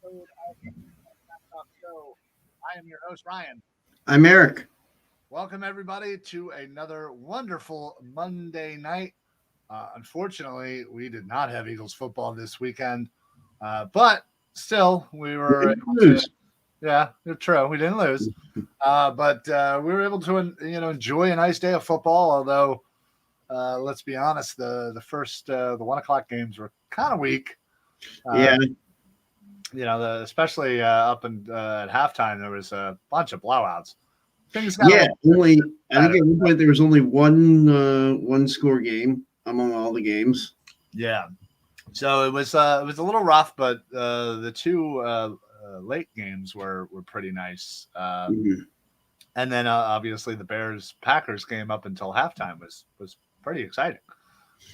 episode of the Talk Show. I am your host, Ryan. I'm Eric. Welcome, everybody, to another wonderful Monday night. Unfortunately, we did not have Eagles football this weekend, but still, we were able to. Yeah, true. We didn't lose, but we were able to, enjoy a nice day of football. Although, let's be honest, the first the 1 o'clock games were kind of weak. Yeah. Especially up at halftime, there was a bunch of blowouts. Things got I think at one point there was only one score game among all the games. Yeah, so it was a little rough, but the two late games were pretty nice. And then obviously the Bears Packers game up until halftime was pretty exciting.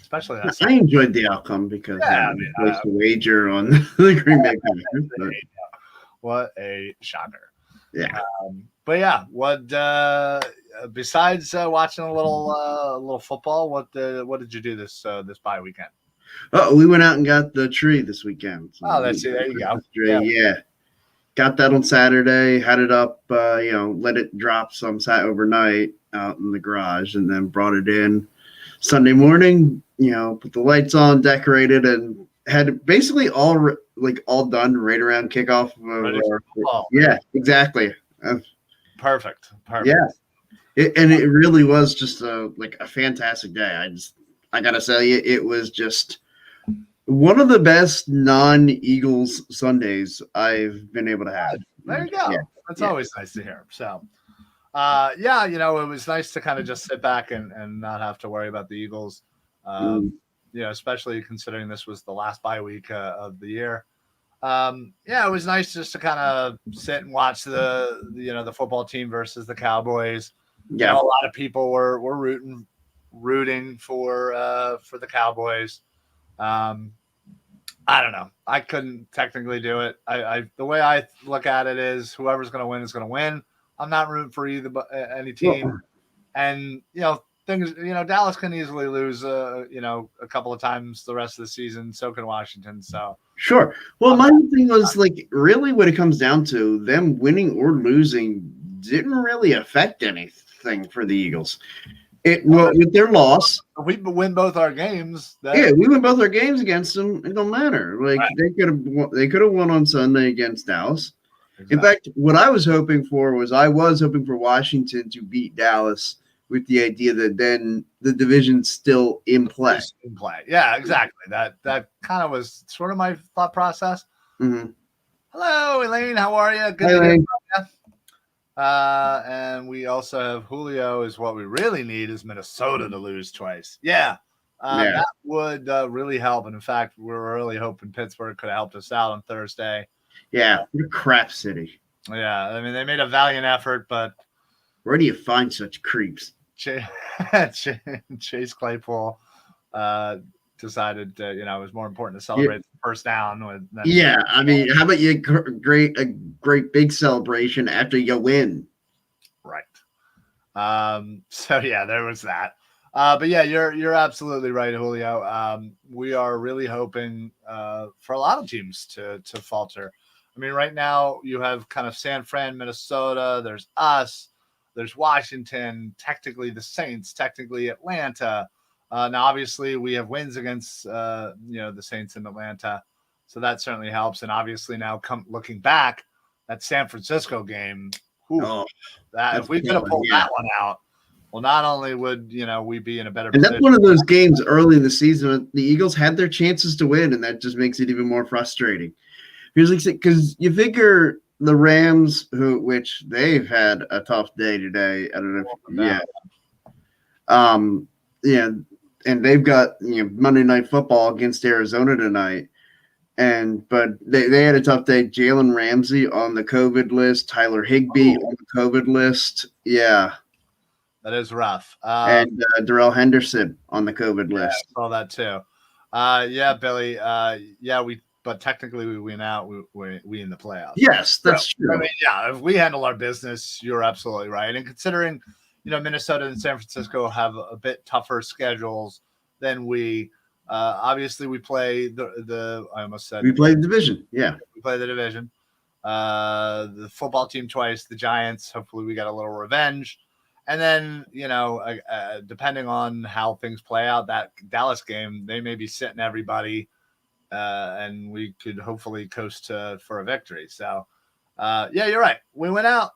Especially that I enjoyed the outcome because I placed a wager on the Green Bay Packers. What a shocker! Yeah, but yeah, what besides watching a little football, what did you do this bye weekend? Oh, we went out and got the tree this weekend. So there you go. Yeah, got that on Saturday. Had it up, let it drop overnight out in the garage, and then brought it in Sunday morning. Put the lights on, decorated, and had basically all done right around kickoff. Yeah, exactly. Perfect. Yeah, it really was just a fantastic day. I gotta say, it was just one of the best non-Eagles Sundays I've been able to have. There you go. That's always nice to hear. So, it was nice to kind of just sit back and not have to worry about the Eagles. Especially considering this was the last bye week of the year. It was nice just to kind of sit and watch the football team versus the Cowboys. Yeah, a lot of people were rooting for the Cowboys. I don't know. I couldn't technically do it. The way I look at it is whoever's going to win is going to win. I'm not rooting for any team, and things. Dallas can easily lose. A couple of times the rest of the season. So can Washington. So sure. Well, my thing was really what it comes down to, them winning or losing didn't really affect anything for the Eagles. With their loss, if we win both our games. We win both our games against them. It don't matter. They could have won on Sunday against Dallas. Exactly. In fact, what I was hoping for Washington to beat Dallas, with the idea that then the division's still in play. Yeah, exactly. That kind of was sort of my thought process. Mm-hmm. Hello, Elaine. How are you? Good to hear from you. And we also have Julio. Is what we really need is Minnesota to lose twice. That would really help. And in fact, we're really hoping Pittsburgh could have helped us out on Thursday. Yeah, crap city. Yeah, I mean, they made a valiant effort, but where do you find such creeps? Chase Claypool decided that it was more important to celebrate the first down. I mean, how about a great big celebration after you win? Right. So there was that. But you're absolutely right, Julio. We are really hoping for a lot of teams to falter. I mean, right now you have kind of San Fran, Minnesota. There's us. There's Washington, technically the Saints, technically Atlanta. Now, obviously, we have wins against the Saints in Atlanta, so that certainly helps. And obviously, now looking back, that San Francisco game, if we could have pulled that one out, well, not only would we be in a better position. And that's one of those games early in the season the Eagles had their chances to win, and that just makes it even more frustrating. Because you figure the Rams, which they've had a tough day today. I don't know. And they've got Monday Night Football against Arizona tonight. But they had a tough day. Jalen Ramsey on the COVID list, Tyler Higbee on the COVID list. Yeah, that is rough. And Darrell Henderson on the COVID list. I saw that too. Billy. But technically, we win out. We in the playoffs. Yes, that's true. I mean, if we handle our business, you're absolutely right. And considering, Minnesota and San Francisco have a bit tougher schedules than we, Obviously, we play the. I almost said We play the division. Yeah. we play the division. The football team twice, the Giants. Hopefully, we get a little revenge. And then, depending on how things play out, that Dallas game, they may be sitting everybody, and we could hopefully coast for a victory. So, yeah, you're right. We went out.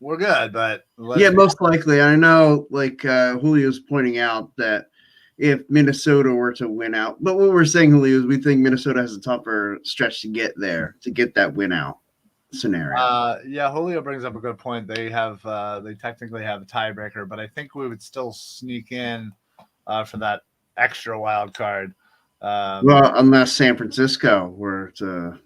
We're good, but most likely. I know, like Julio's pointing out that if Minnesota were to win out, but what we're saying, Julio, is we think Minnesota has a tougher stretch to get there, to get that win out scenario. Yeah, Julio brings up a good point. They technically have a tiebreaker, but I think we would still sneak in for that extra wild card. Well, unless San Francisco were to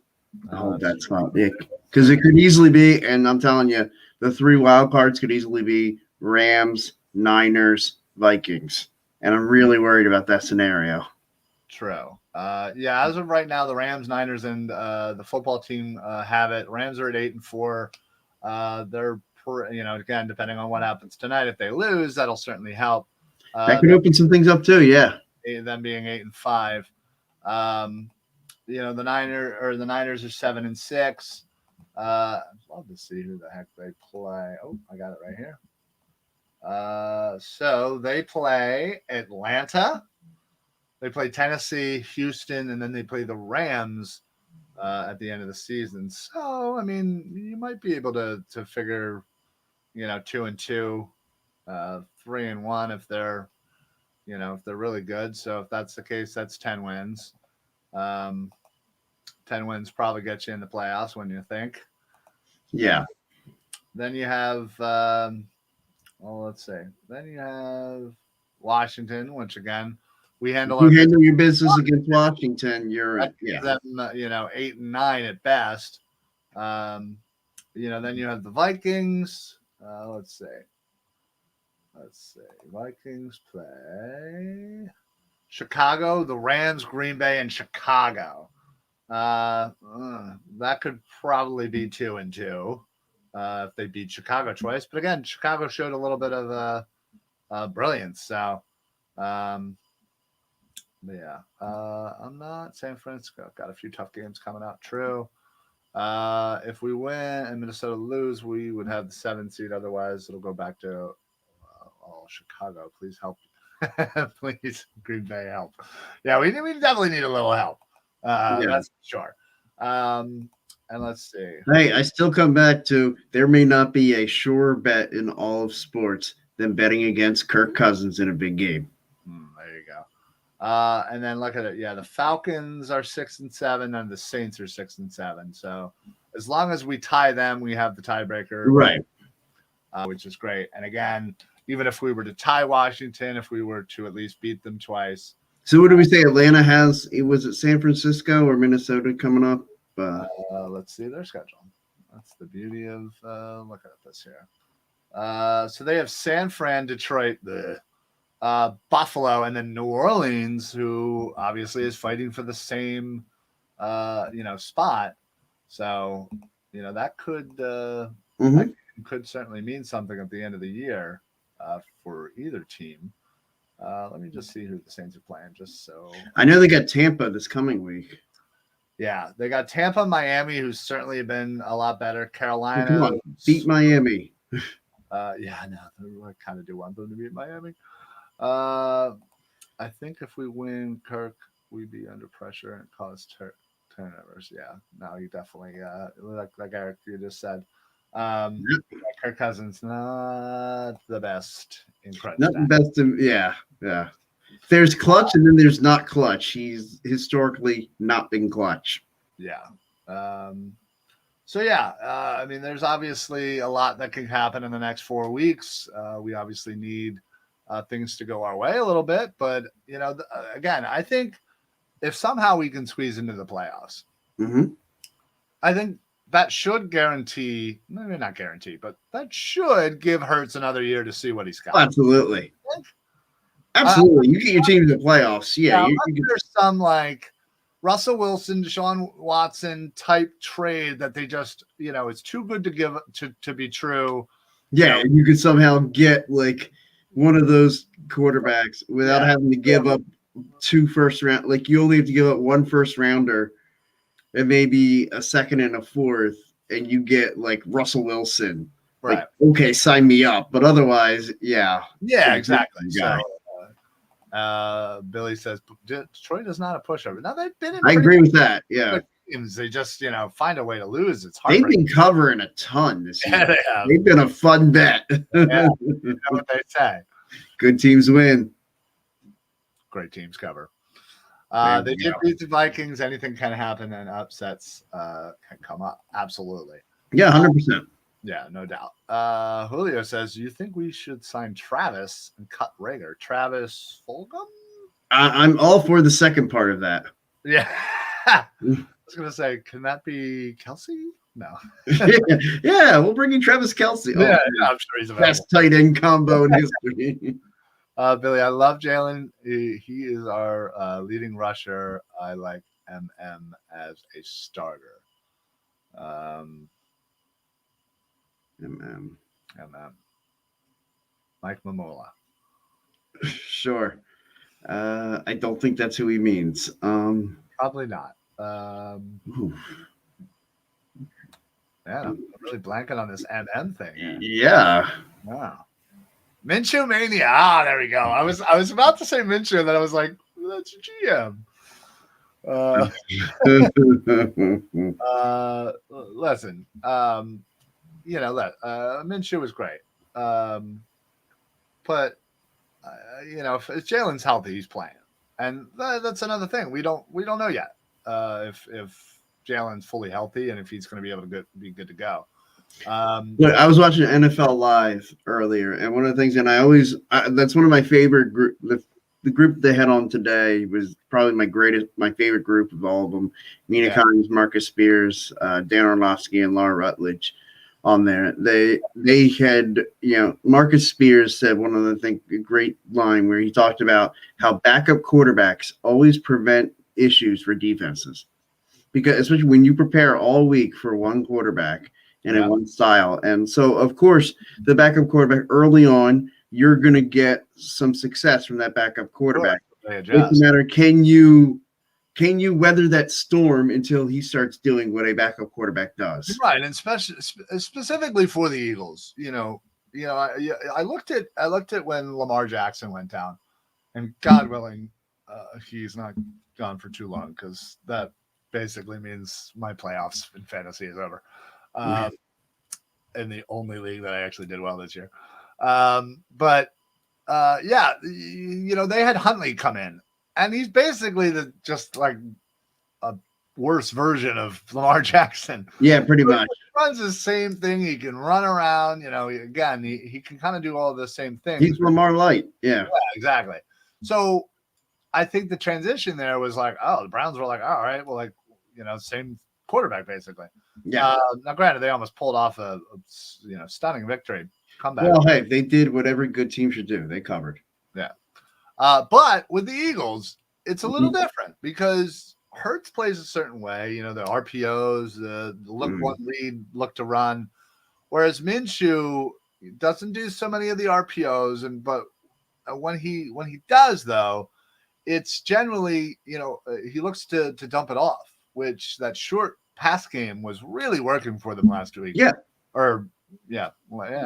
hold that spot, because it could easily be, and I'm telling you, the 3 wild cards could easily be Rams, Niners, Vikings, and I'm really worried about that scenario. True. Yeah, as of right now, the Rams, Niners, and the football team have it. Rams are at 8-4. They're, again, depending on what happens tonight, if they lose, that'll certainly help. That could open some things up too. Yeah. Them being 8-5. The Niners are 7-6. I'd love to see who the heck they play. Oh, I got it right here. So they play Atlanta. They play Tennessee, Houston, and then they play the Rams at the end of the season. So, I mean, you might be able to figure, 2-2, 3-1 if they're really good. So if that's the case, that's 10 wins. 10 wins probably gets you in the playoffs, when you think. Yeah. Then you have, let's see. Then you have Washington, which again, we handle your business against Washington. You're them, 8-9 at best. Then you have the Vikings. Let's see. Vikings play Chicago, the Rams, Green Bay, and Chicago. That could probably be 2-2 if they beat Chicago twice. But again, Chicago showed a little bit of brilliance. So, I'm not San Francisco. Got a few tough games coming out. True. If we win and Minnesota lose, we would have the 7th seed. Otherwise, it'll go back to Chicago. Please help. Please, Green Bay, help. Yeah, we definitely need a little help. That's for sure. And let's see. Hey, I still come back to there may not be a surer bet in all of sports than betting against Kirk Cousins in a big game. There you go. And then look at it. Yeah, the Falcons are 6-7, and the Saints are 6-7. So as long as we tie them, we have the tiebreaker, right? Which is great. And again, even if we were to tie Washington, if we were to at least beat them twice. So what do we say? Atlanta has? Was it San Francisco or Minnesota coming up? Let's see their schedule. That's the beauty of looking at this here. So they have San Fran, Detroit, Buffalo, and then New Orleans, who obviously is fighting for the same, spot. So, that could certainly mean something at the end of the year for either team. Let me just see who the Saints are playing, just so. I know they got Tampa this coming week. Yeah, they got Tampa, Miami, who's certainly been a lot better. Carolina. Come on, beat Miami. I kind of do want them to beat Miami. I think if we win, Kirk, we'd be under pressure and cause turnovers. Yeah, no, you definitely, like Eric, you just said. Kirk Cousins, not the best in crunch. Not the best. Yeah. There's clutch and then there's not clutch. He's historically not been clutch. Yeah. There's obviously a lot that can happen in the next 4 weeks. We obviously need things to go our way a little bit, but again, I think if somehow we can squeeze into the playoffs, I think that should guarantee, maybe not guarantee, but that should give Hurts another year to see what he's got. Absolutely. Absolutely. You get your team to the playoffs. Yeah. There's some like Russell Wilson, Deshaun Watson type trade that they just, it's too good to give to be true. Yeah. You could somehow get like one of those quarterbacks without having to give up 2 first round. Like you only have to give up 1 first rounder and maybe a second and a fourth, and you get like Russell Wilson. Right. Like, okay, sign me up. But otherwise, yeah. Yeah, exactly. So Billy says Detroit is not a pushover. Now they've been in I agree with that. Yeah. Games. They just, find a way to lose. It's They've heartbreaking. been covering a ton this year. Yeah, they have. They've been a fun bet. Yeah, you know what they say. Good teams win. Great teams cover. There They we did go. beat the Vikings. Anything can happen, and upsets can come up. Absolutely. Yeah, 100%. Yeah, no doubt. Julio says, you think we should sign Travis and cut Rager? Travis Fulgham? I'm all for the second part of that. Yeah. I was going to say, can that be Kelsey? No. Yeah, we'll bring in Travis Kelce. Yeah, I'm sure he's available. Best tight end combo in history. Billy, I love Jalen. He is our leading rusher. I like MM as a starter. MM. Mike Mamola. Sure. I don't think that's who he means. Probably not. Ooh. Yeah, I'm really blanking on this MM thing. Yeah. Wow. Minshew Mania. Ah, there we go. I was about to say Minshew, and then I was like, that's GM. Listen, Minshew was great. But if Jalen's healthy, he's playing, and that's another thing. We don't know yet if Jalen's fully healthy and if he's going to be able to be good to go. Look, I was watching NFL Live earlier, and one of the things, and that's one of my favorite group. The group they had on today was probably my favorite group of all of them. Mina Kimes, Marcus Spears, Dan Orlovsky, and Laura Rutledge on there. They had, Marcus Spears said one of the a great line where he talked about how backup quarterbacks always prevent issues for defenses, because especially when you prepare all week for one quarterback and in one style. And so, of course, the backup quarterback early on, you're going to get some success from that backup quarterback. It doesn't matter. Can you weather that storm until he starts doing what a backup quarterback does? Right, and specifically for the Eagles, I looked at when Lamar Jackson went down, and God willing, he's not gone for too long, because that basically means my playoffs in fantasy is over. In the only league that I actually did well this year. They had Huntley come in, and he's basically just like a worse version of Lamar Jackson. Yeah, pretty much. He runs the same thing. He can run around, again, he can kind of do all the same things. He's Lamar light. Yeah, exactly. So I think the transition there was like, the Browns were like, all right, well, same quarterback basically. Yeah. Now, granted, they almost pulled off a stunning victory comeback. Well, hey, they did what every good team should do. They covered. Yeah. But with the Eagles, it's a little different, because Hurts plays a certain way. The RPOs, the look one lead, look to run, whereas Minshew doesn't do so many of the RPOs, but when he does, though, it's generally he looks to dump it off, which that short pass game was really working for them last week. Yeah. I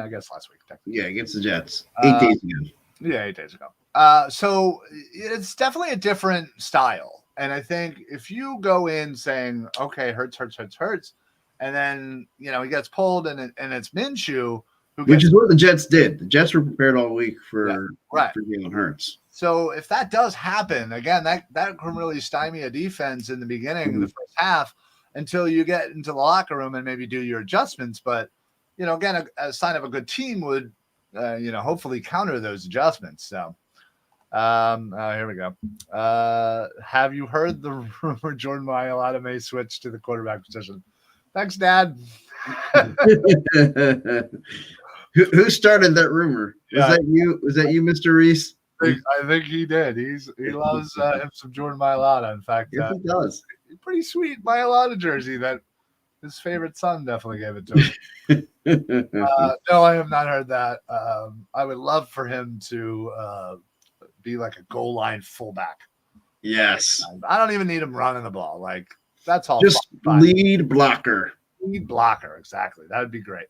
guess last week. Yeah, against the Jets. 8 days ago. Yeah, 8 days ago. So it's definitely a different style. And I think if you go in saying, okay, Hurts, and then, he gets pulled and it's Minshew. Which is what the Jets did. The Jets were prepared all week for Jalen Hurts. So if that does happen, again, that can really stymie a defense in the beginning of the first half until you get into the locker room and maybe do your adjustments. But, again, a sign of a good team would, hopefully counter those adjustments. So here we go. Have you heard the rumor Jordan Mailata may switch to the quarterback position? Thanks, Dad. Who started that rumor? Was that you? Was that you, Mr. Reis? I think he did. He loves him some Jordan Mailata. In fact, yes, he does. Pretty sweet Mailata jersey that his favorite son definitely gave it to him. No, I have not heard that. I would love for him to be like a goal line fullback. Yes. I don't even need him running the ball. Like, that's all. Just fine. lead blocker. Lead blocker, exactly. That would be great.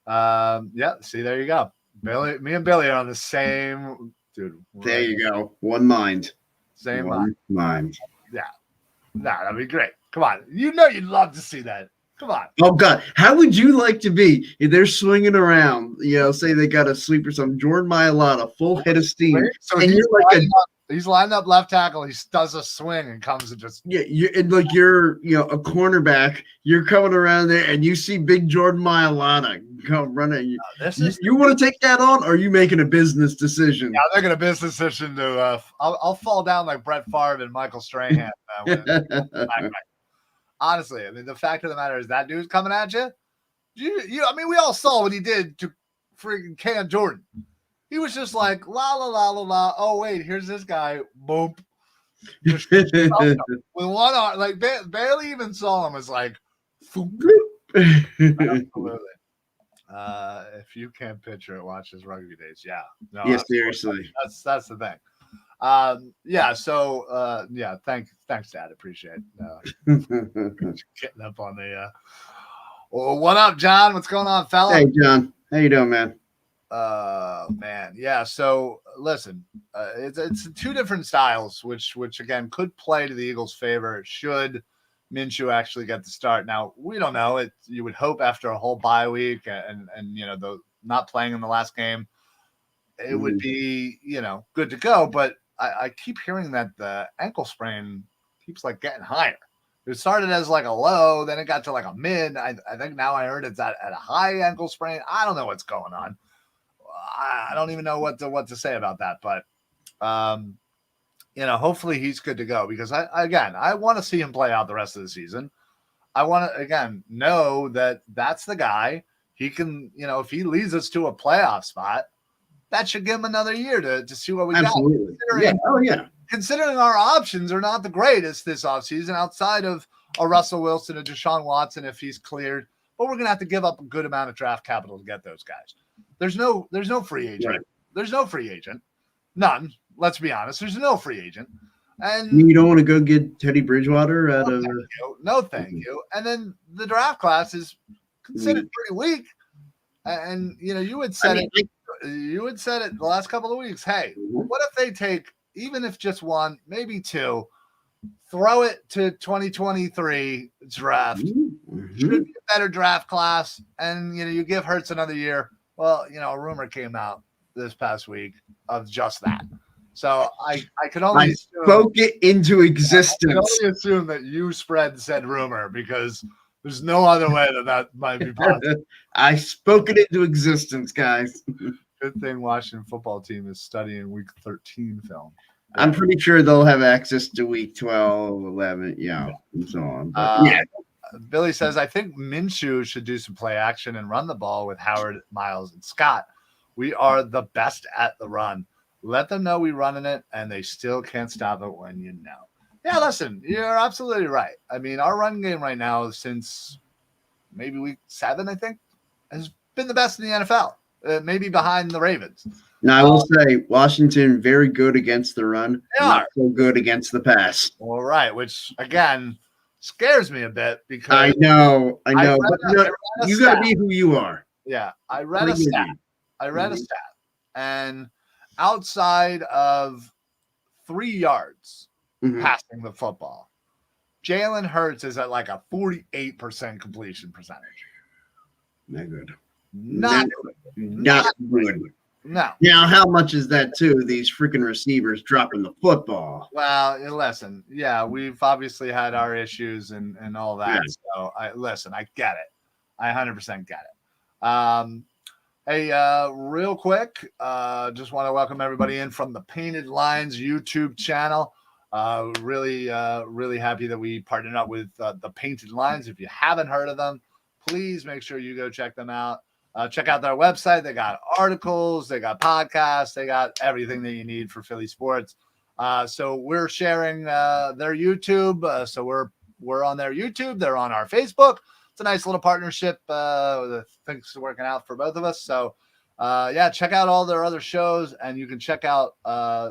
Yeah, see, there you go. Billy, me and Billy are on the same dude. There you go. One mind. Same One mind. Yeah. Nah, that'd be great. Come on. You know you'd love to see that. Come on. Oh God, how would you like to be if they're swinging around? Say they got a sweep or something. Jordan Mailata, full head of steam, So and you're like he's lined up left tackle. He does a swing and comes and just you're a cornerback. You're coming around there, and you see big Jordan Mailata come running. You want to take that on, or are you making a business decision? Yeah, I'm making a business decision to. I'll fall down like Brett Favre and Michael Strahan. Honestly, I mean, the fact of the matter is that dude's coming at you. I mean, we all saw what he did to freaking Cam Jordan. He was just like, la, la, la, la, la. Oh, wait, here's this guy. Boom. With one arm, like, barely even saw him. It's like, absolutely. If you can't picture it, watch his Rugby Days. Yeah. No, yeah, seriously. That's the thing. Yeah. So, yeah. Thanks, Dad. Appreciate getting up on the. Well, what up, John? What's going on, fella? Hey, John. How you doing, man? Man. Yeah. So, listen, it's two different styles, which again could play to the Eagles' favor should Minshew actually get the start. Now, we don't know. You would hope after a whole bye week and the not playing in the last game, it would be good to go. But I keep hearing that the ankle sprain keeps like getting higher. It started as like a low, then it got to like a mid. I think now I heard it's at a high ankle sprain. I don't know what's going on. I don't even know what to say about that. But hopefully he's good to go because I want to see him play out the rest of the season. I want to again know that that's the guy. He can, if he leads us to a playoff spot, that should give him another year to see what we Absolutely. got. Yeah. Oh, yeah. Considering our options are not the greatest this offseason outside of a Russell Wilson and Deshaun Watson if he's cleared, but we're going to have to give up a good amount of draft capital to get those guys. There's no free agent. Right. There's no free agent. None. Let's be honest. There's no free agent. And you don't want to go get Teddy Bridgewater out of No, thank you. And then the draft class is considered pretty weak. And you had said you had said it the last couple of weeks. Hey, what if they take, even if just one, maybe two, throw it to 2023 draft? Should be a better draft class. And, you give Hurts another year. Well, a rumor came out this past week of just that. So I could only spoke it into existence. I can only assume that you spread said rumor because there's no other way that might be possible. I spoke it into existence, guys. Good thing Washington football team is studying week 13 film. I'm pretty sure they'll have access to week 12, 11, and so on. But, Billy says, I think Minshew should do some play action and run the ball with Howard, Miles, and Scott. We are the best at the run. Let them know we're running it, and they still can't stop it when you know. Yeah, listen, you're absolutely right. I mean, our run game right now since maybe week 7, I think, has been the best in the NFL, maybe behind the Ravens. Now, I will say Washington very good against the run, not so good against the pass. All right, which, again, scares me a bit because I know. But you got to be who you are. Yeah, I read a stat. And outside of 3 yards passing the football, Jalen Hurts is at like a 48% completion percentage. Not good. Not good. No. Now, how much is that too? These freaking receivers dropping the football. Well, listen, yeah, we've obviously had our issues and all that. Yeah. So I get it. I 100% get it. Hey, real quick, just want to welcome everybody in from the Painted Lines YouTube channel. Really happy that we partnered up with the Painted Lines. If you haven't heard of them, please make sure you go check them out. Check out their website. They got articles, they got podcasts, they got everything that you need for Philly sports. So we're sharing their YouTube. So we're on their YouTube. They're on our Facebook. It's a nice little partnership. Things are working out for both of us. So check out all their other shows, and you can check out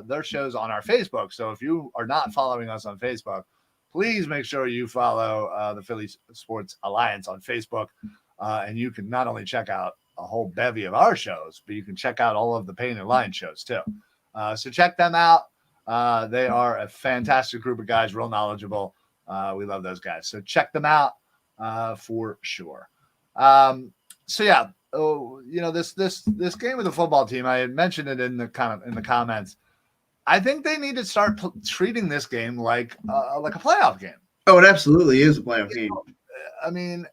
their shows on our Facebook. So if you are not following us on Facebook, please make sure you follow the Philly Sports Alliance on Facebook, and you can not only check out a whole bevy of our shows, but you can check out all of the Painted Line shows too. So check them out. They are a fantastic group of guys, real knowledgeable. We love those guys. So check them out for sure. This game with the football team, I had mentioned it in the comments. I think they need to start treating this game like a playoff game. Oh, it absolutely is a playoff game. I mean,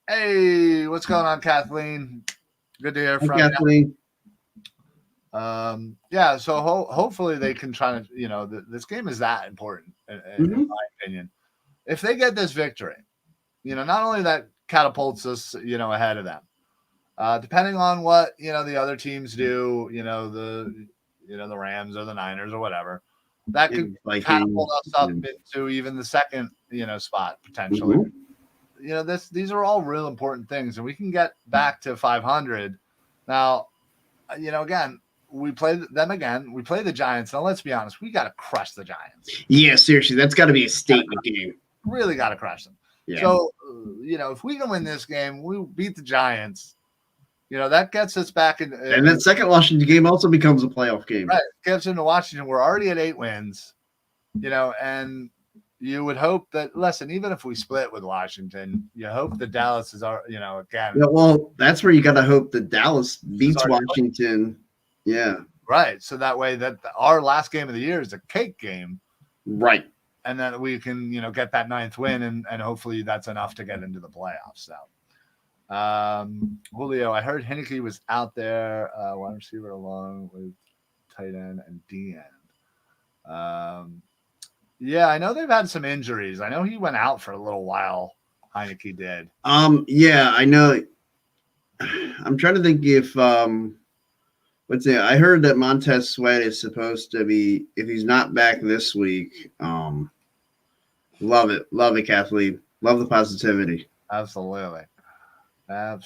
hey, what's going on, Kathleen? Good to hear from Kathleen. you. So hopefully they can try to, this game is that important, in my opinion. If they get this victory, not only that catapults us, ahead of them, depending on what, the other teams do, the Rams or the Niners or whatever, that could catapult us up into even the second, spot potentially. These are all real important things, and we can get back to 500. Now, again, we play them again. We play the Giants. Now, let's be honest, we got to crush the Giants. Yeah, seriously, that's got to be a statement game. Really got to crush them. Yeah. So, if we can win this game, we beat the Giants. That gets us back in. And that second Washington game also becomes a playoff game. Right. Gets into Washington. We're already at 8 wins, and you would hope that, listen, even if we split with Washington, you hope that Dallas is our, again. Yeah, well, that's where you got to hope that Dallas beats Washington. Yeah. Right. So that way that our last game of the year is a cake game. Right. And then we can, get that 9th win, and hopefully that's enough to get into the playoffs. So. Julio, I heard Heineke was out there, wide receiver along with tight end and D end. I know they've had some injuries. I know he went out for a little while. Heineke did. Yeah, I know. I'm trying to think if I heard that Montez Sweat is supposed to be, if he's not back this week. Love it, Kathleen. Love the positivity. Absolutely. But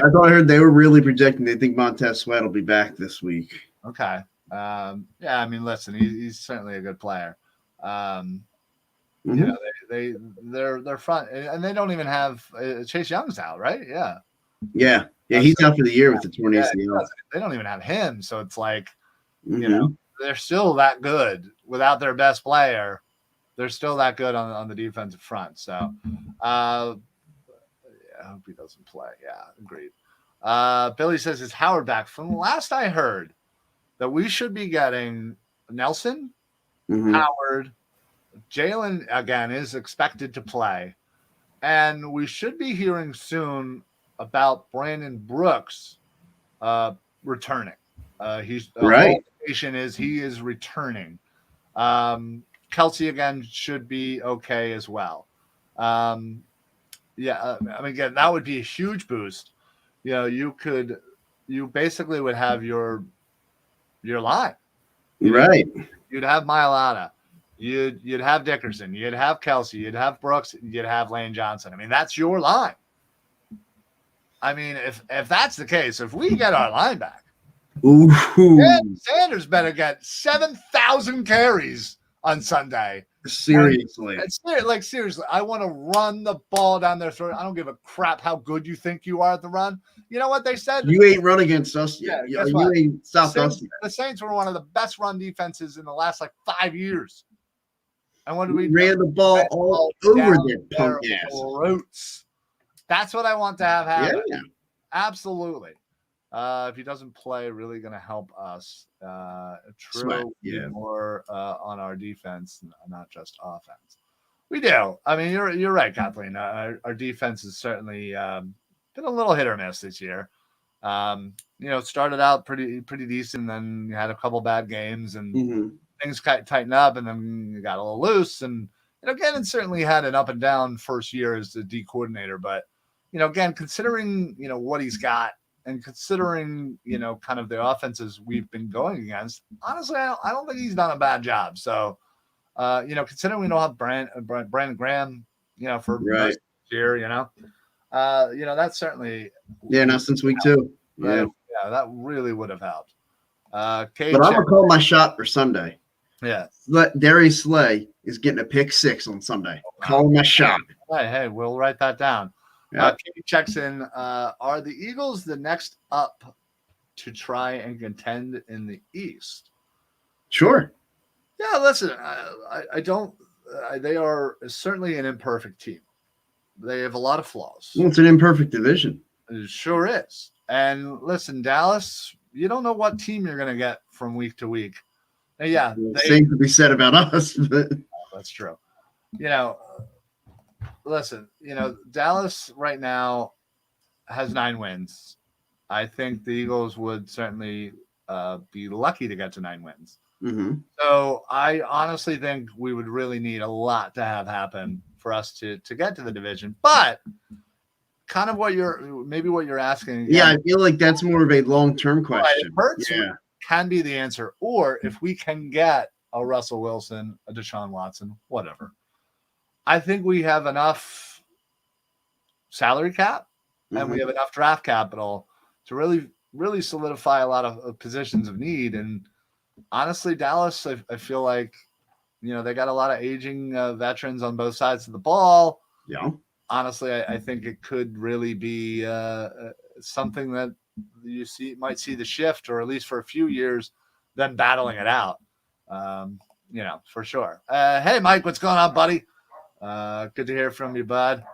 I thought I heard they were really projecting they think Montez Sweat will be back this week. Okay. Listen, he's certainly a good player. They're front, and they don't even have Chase Young's out, right? Yeah. Yeah. He's out for the year with the torn ACL. They don't even have him, so it's like, they're still that good without their best player. They're still that good on the defensive front. So, I hope he doesn't play. Yeah, agreed. Billy says, is Howard back? From the last I heard, that we should be getting Nelson, Howard, Jalen, again, is expected to play. And we should be hearing soon about Brandon Brooks returning. He's right. He is returning. Kelsey, again, should be okay as well. Again, that would be a huge boost. You basically would have your line. Right. You'd have Mailata. You'd have Dickerson. You'd have Kelsey. You'd have Brooks. You'd have Lane Johnson. That's your line. If that's the case, if we get our line back, Sanders better get 7,000 carries on Sunday. Seriously. Seriously, I want to run the ball down their throat. I don't give a crap how good you think you are at the run. You know what they said? You ain't run against us yet. You ain't stopped us yet. The Saints were one of the best run defenses in the last 5 years. And what did we ran the ball all over their punk ass throats. That's what I want to have happen. Yeah. Absolutely. If he doesn't play, really going to help us. More on our defense, not just offense. We do. You're right, Kathleen. Our defense has certainly been a little hit or miss this year. Started out pretty decent, then you had a couple bad games, and things tighten up, and then you got a little loose. And again, it certainly had an up and down first year as the D coordinator, but again, considering what he's got. And considering, kind of the offenses we've been going against, honestly, I don't think he's done a bad job. So, considering we don't have Brandon Graham, for right. this year, that's certainly not since week 2. Yeah, Yeah, that really would have helped. But I'm gonna call my shot for Sunday. Yeah. Darius Slay is getting a pick 6 on Sunday. Call my shot. Hey, we'll write that down. Yep. Katie checks in. Are the Eagles the next up to try and contend in the East? Sure. Yeah, listen, I don't. They are certainly an imperfect team. They have a lot of flaws. Well, it's an imperfect division. It sure is. And listen, Dallas, you don't know what team you're going to get from week to week. And yeah, same could be said about us. But that's true. Listen, Dallas right now has 9 wins. I think the Eagles would certainly be lucky to get to 9 wins. Mm-hmm. So I honestly think we would really need a lot to have happen for us to get to the division. But kind of what you're asking. Again, yeah, I feel like that's more of a long-term question. Hurts can be the answer. Or if we can get a Russell Wilson, a Deshaun Watson, whatever. I think we have enough salary cap and we have enough draft capital to really, really solidify a lot of positions of need. And honestly, Dallas, I feel like, they got a lot of aging veterans on both sides of the ball. Yeah. Honestly, I think it could really be something that might see the shift, or at least for a few years, then battling it out. For sure. Hey, Mike, what's going on, buddy? Good to hear from you, bud.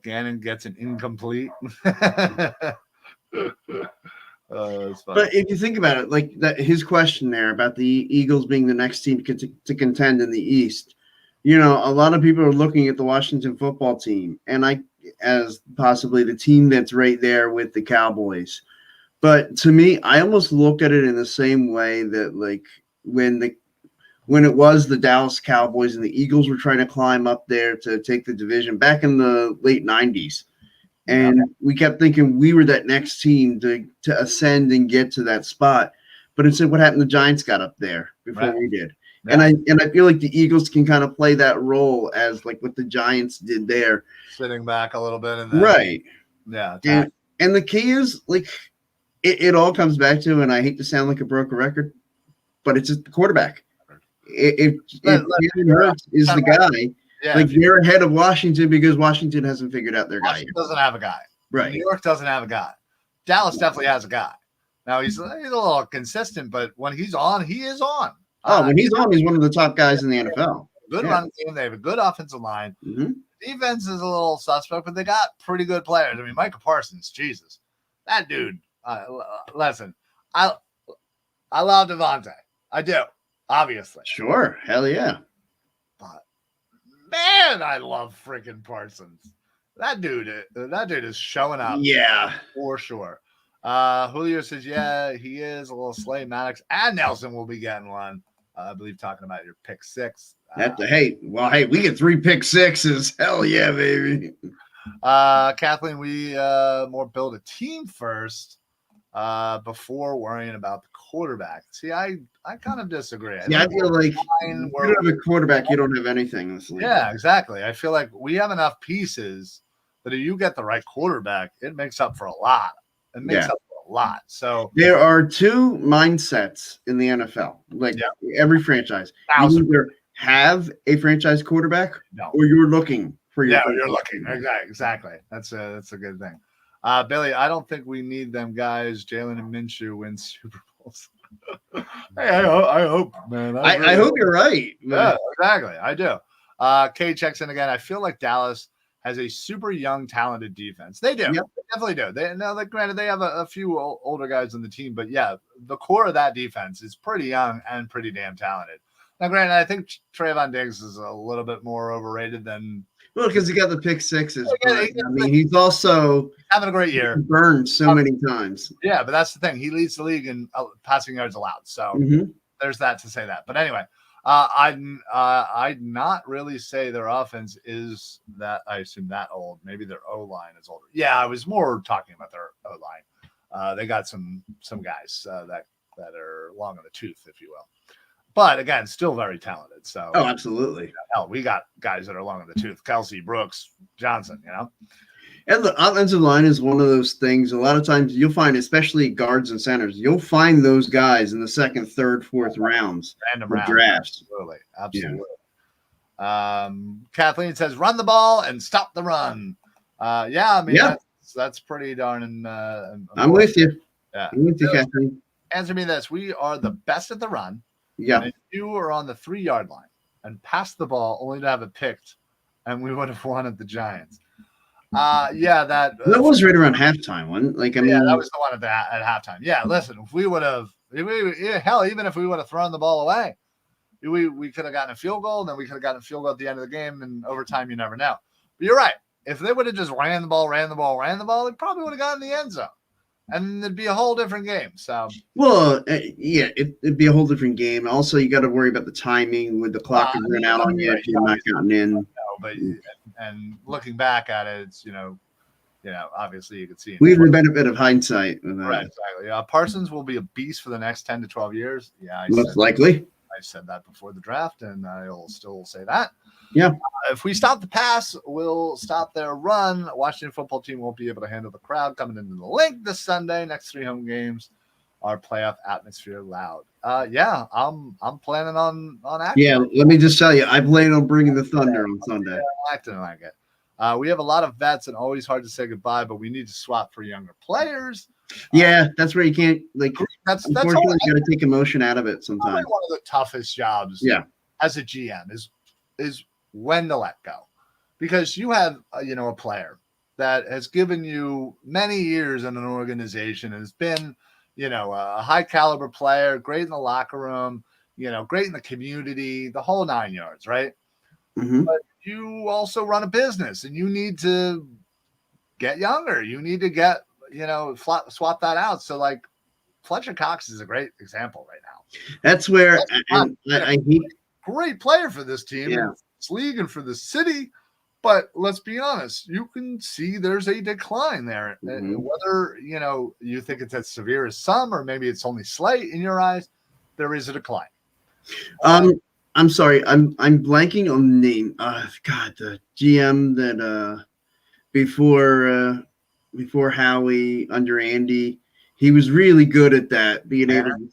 Gannon gets an incomplete. But if you think about it, like his question there about the Eagles being the next team to contend in the East, a lot of people are looking at the Washington football team as possibly the team that's right there with the Cowboys. But to me, I almost look at it in the same way that like when it was the Dallas Cowboys and the Eagles were trying to climb up there to take the division back in the late 90s. And we kept thinking we were that next team to ascend and get to that spot. But instead, what happened? The Giants got up there before we did. Yeah. And I feel like the Eagles can kind of play that role as like what the Giants did there. Sitting back a little bit. And then, right. Yeah. And the key is, like, it all comes back to, and I hate to sound like a broken record, but it's just the quarterback. If Jalen Hurts is the guy, they're ahead of Washington because Washington hasn't figured out their guy. Washington doesn't have a guy. Right. New York doesn't have a guy. Dallas definitely has a guy. Now he's a little consistent, but when he's on, he is on. When he's on, he's one of the top guys in the NFL. Good run team. They have a good offensive line. Mm-hmm. Defense is a little suspect, but they got pretty good players. I mean, Micah Parsons, Jesus, that dude. Listen, I love Devontae. I do, obviously. Sure, hell yeah. But man, I love freaking Parsons. That dude is showing up. Yeah, for sure. Julio says, yeah, he is a little Slay. Maddox and Nelson will be getting one. I believe talking about your pick 6. Hey, we get 3 pick 6s. Hell yeah, baby. Kathleen, we more build a team first before worrying about the quarterback. See, I kind of disagree. I feel like you don't have a quarterback, you don't have anything in this league. Yeah, exactly. I feel like we have enough pieces that if you get the right quarterback, it makes up for a lot. It makes up for a lot. So there are 2 mindsets in the NFL. Like every franchise, you either have a franchise quarterback, or you're looking for your. Yeah, you're looking. Exactly. That's a good thing. Billy, I don't think we need them guys. Jalen and Minshew win Super Bowls. Hey, I hope, man. I hope you're right. Yeah, exactly. I do. Kay checks in again. I feel like Dallas has a super young, talented defense. They do. Yep. They definitely do. Granted, they have a few older guys on the team, but yeah, the core of that defense is pretty young and pretty damn talented. Now, granted, I think Trayvon Diggs is a little bit more overrated than. Well, because he got the pick 6s. He's also having a great year. Burned so many times. Yeah, but that's the thing. He leads the league in passing yards allowed. So there's that to say that. But anyway, I'd not really say their offense is that. I assume that old. Maybe their O-line is older. Yeah, I was more talking about their O-line. They got some guys that are long in the tooth, if you will. But again, still very talented. So absolutely. Hell, we got guys that are long in the tooth. Kelsey, Brooks, Johnson. And the offensive line is one of those things. A lot of times you'll find, especially guards and centers, you'll find those guys in the second, third, fourth rounds Random of round. drafts. Absolutely. Kathleen says, "Run the ball and stop the run." I mean, that's pretty darn. I'm with you. Yeah, I'm with you, Kathleen. Answer me this: we are the best at the run. Yeah. And if you are on the 3-yard line and passed the ball only to have it picked, and we would have won at the Giants. That was right around halftime. One, like I mean, that was the one at halftime. Yeah, listen, if we would have, hell, even if we would have thrown the ball away, we could have gotten a field goal, and then we could have gotten a field goal at the end of the game, and overtime, you never know. But you're right. If they would have just ran the ball, they probably would have gotten the end zone, and it'd be a whole different game. So, well, it'd be a whole different game. Also, you got to worry about the timing with the clock run out on you if you're not gotten in. No, but and looking back at it, it's obviously you could see we have the benefit of hindsight. Right, exactly. Parsons will be a beast for the next 10 to 12 years. Yeah, most likely. I said that before the draft, and I'll still say that. Yeah. If we stop the pass, we'll stop their run. Washington football team won't be able to handle the crowd coming into the link this Sunday. Next 3 home games, our playoff atmosphere loud. I'm planning on acting. Yeah, let me just tell you, I plan on bringing the Thunder on Sunday. I'm acting like it. We have a lot of vets, and always hard to say goodbye, but we need to swap for younger players. Yeah, that's where you can't That's unfortunately you got to take emotion out of it sometimes. One of the toughest jobs, as a GM is when to let go, because you have a player that has given you many years in an organization and has been a high caliber player, great in the locker room, great in the community, the whole 9 yards, right? Mm-hmm. But you also run a business, and you need to get younger. You need to get swap that out. So like Fletcher Cox is a great example right now. That's where I hate great player for this team, in this league, and for the city. But let's be honest, you can see there's a decline there. Mm-hmm. Whether you think it's as severe as some, or maybe it's only slight in your eyes, there is a decline. I'm sorry, I'm blanking on the name. God, the GM that before Howie under Andy, he was really good at that, being Banner? able to.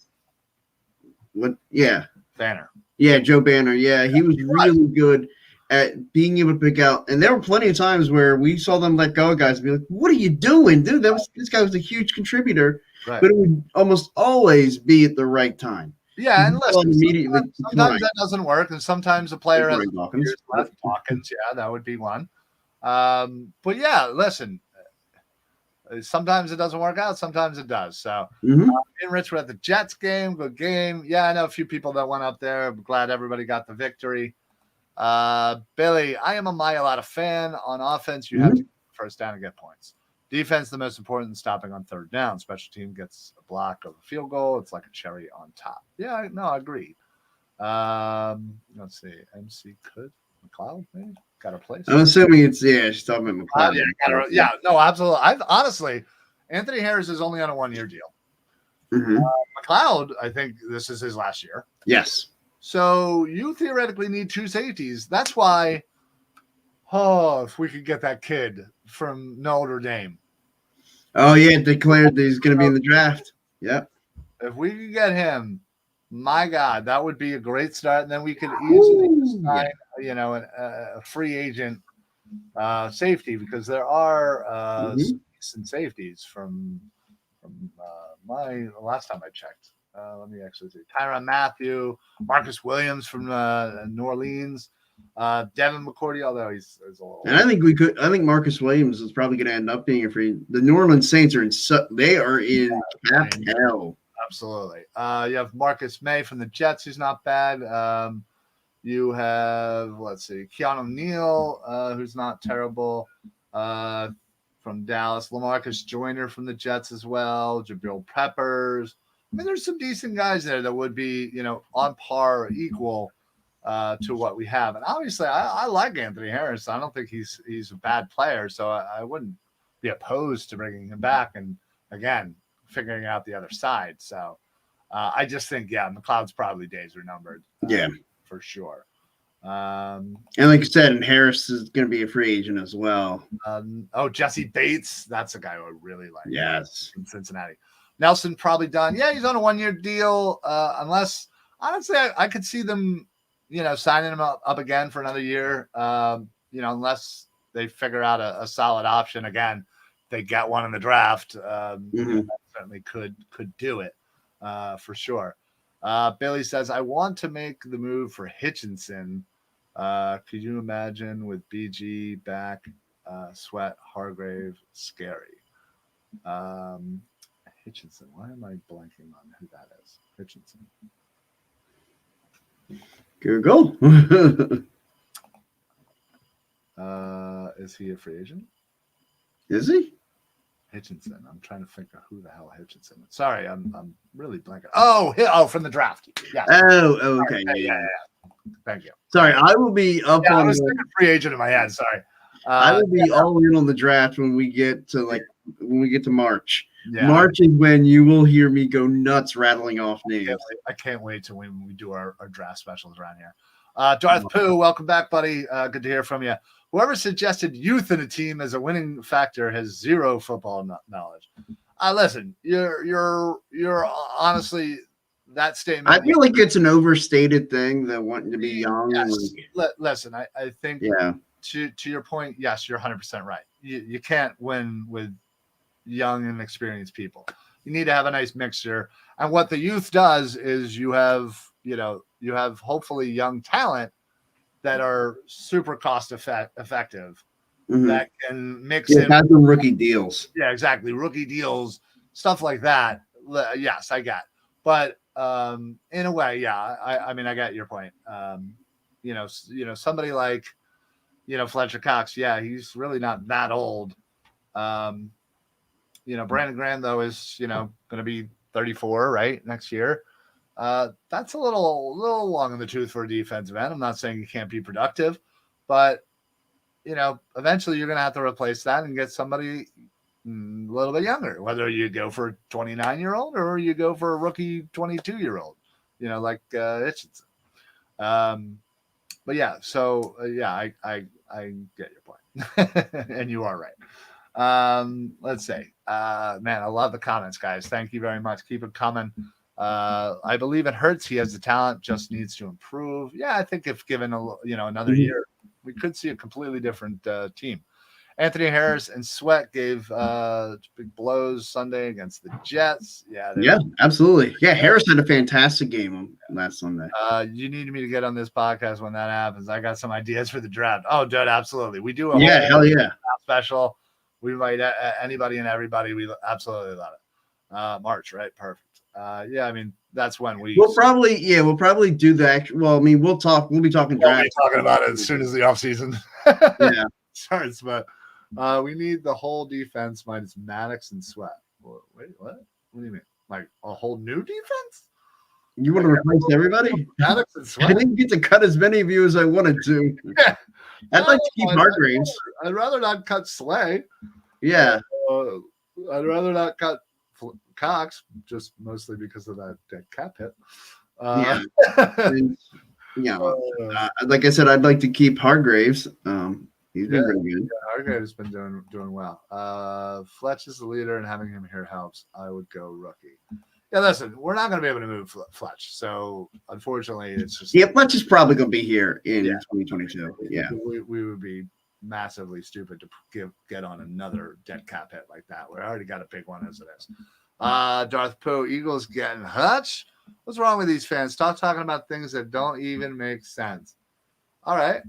What? Yeah, Banner. Yeah, Joe Banner. Yeah, he was really good at being able to pick out. And there were plenty of times where we saw them let go of guys and be like, "What are you doing, dude? This guy was a huge contributor." Right. But it would almost always be at the right time. Yeah, and listen, immediately sometimes that doesn't work, and sometimes a player has Dawkins. Left. Dawkins, that would be one. But yeah, listen, sometimes it doesn't work out, sometimes it does. So, me and Rich were at the Jets game, good game. Yeah, I know a few people that went up there. I'm glad everybody got the victory. Billy, I am a Mailata fan. On offense, you have to get the first down and get points. Defense, the most important, stopping on third down. Special team gets a block of a field goal. It's like a cherry on top. Yeah, no, I agree. Let's see. MC Could McLeod, maybe? Got a place. I'm assuming she's talking about McLeod. No, absolutely. Honestly, Anthony Harris is only on a 1-year deal. Mm-hmm. McLeod, I think this is his last year. Yes. So you theoretically need 2 safeties. That's why, if we could get that kid from Notre Dame. Oh, yeah, declared that he's going to be in the draft. Yep. If we could get him, my God, that would be a great start. And then we could easily sign, a free agent safety, because there are some safeties from my last time I checked. Let me actually see. Tyrann Mathieu, Marcus Williams from New Orleans, Devin McCourty, although he's a little. And I think Marcus Williams is probably going to end up being a free. The New Orleans Saints are in cap hell. Absolutely. You have Marcus May from the Jets, who's not bad. You have, let's see, Keanu Neal, who's not terrible, from Dallas. LaMarcus Joyner from the Jets as well. Jabril Peppers. I mean, there's some decent guys there that would be, on par or equal to what we have. And obviously, I like Anthony Harris. I don't think he's a bad player, so I wouldn't be opposed to bringing him back and, again, figuring out the other side. So I just think, McLeod's probably days are numbered. Yeah. For sure. And like you said, and Harris is going to be a free agent as well. Jesse Bates. That's a guy who I really like. Yes. From Cincinnati. Nelson probably done. Yeah, he's on a 1-year deal. Unless, honestly, I could see them, signing him up again for another year. Unless they figure out a solid option again. They get one in the draft. That certainly could do it for sure. Billy says, I want to make the move for Hitchinson. Could you imagine with BG back, Sweat, Hargrave, scary? Hitchinson. Why am I blanking on who that is? Hitchinson. Google. Is he a free agent? Is he? Hitchinson. I'm trying to think of who the hell Hitchinson is. Sorry, I'm really blanking. Oh, from the draft. Yeah. Oh, okay. Yeah. Thank you. Sorry, I will be up on. I was thinking free agent in my head. Sorry. I will be all in on the draft when we get to March. Yeah. March is when you will hear me go nuts rattling off names. I can't wait to when we do our draft specials around here. Darth Pooh, welcome back, buddy. Good to hear from you. Whoever suggested youth in a team as a winning factor has zero football knowledge. Listen, you're honestly that statement. I feel like it's an overstated thing that wanting to be young. Yes. Listen, I think to your point, yes, you're 100% right. You can't win with young and experienced people. You need to have a nice mixture. And what the youth does is you have hopefully young talent that are super cost effective that can mix in. Have them rookie deals. Yeah, exactly. Rookie deals, stuff like that. Yes, I got. But in a way, yeah, I mean, I got your point. Somebody like, Fletcher Cox, yeah, he's really not that old. Brandon Graham, though, is, going to be 34, right, next year. That's a little long in the tooth for a defensive end. I'm not saying you can't be productive, but, eventually you're going to have to replace that and get somebody a little bit younger, whether you go for a 29-year-old or you go for a rookie 22-year-old, like Hitchinson. But yeah, so I get your point, and you are right. Let's see. Man, I love the comments, guys. Thank you very much. Keep it coming. I believe it hurts. He has the talent, just needs to improve. Yeah, I think if given another year, we could see a completely different team. Anthony Harris and Sweat gave big blows Sunday against the Jets. Yeah, absolutely. Yeah, Harris had a fantastic game last Sunday. You need me to get on this podcast when that happens. I got some ideas for the draft. Oh, dude, absolutely. We do a hell yeah special. We invite anybody and everybody. We absolutely love it. March, right? Perfect. I mean, that's when we'll probably do the actual. Well, I mean, we'll be talking draft. We'll be talking about it as soon as the offseason starts, but we need the whole defense minus Maddox and Sweat. Wait, what? What do you mean? Like a whole new defense? You want to replace everybody? Maddox and Sweat? I didn't get to cut as many of you as I wanted to. Yeah. I'd like to keep Hargraves. I'd rather not cut Slay. Yeah. I'd rather not cut Cox, just mostly because of that cap hit. Like I said, I'd like to keep Hargraves. He's been pretty good. Yeah, Hargraves has been doing well. Fletch is the leader, and having him here helps. I would go rookie. Yeah, listen, we're not going to be able to move Fletch, so unfortunately, it's just Fletch is probably going to be here in 2022. Yeah, we would be massively stupid to get on another dead cap hit like that. We already got a big one as it is. Darth Poe, Eagles getting Hutch. What's wrong with these fans? Stop talking about things that don't even make sense. All right.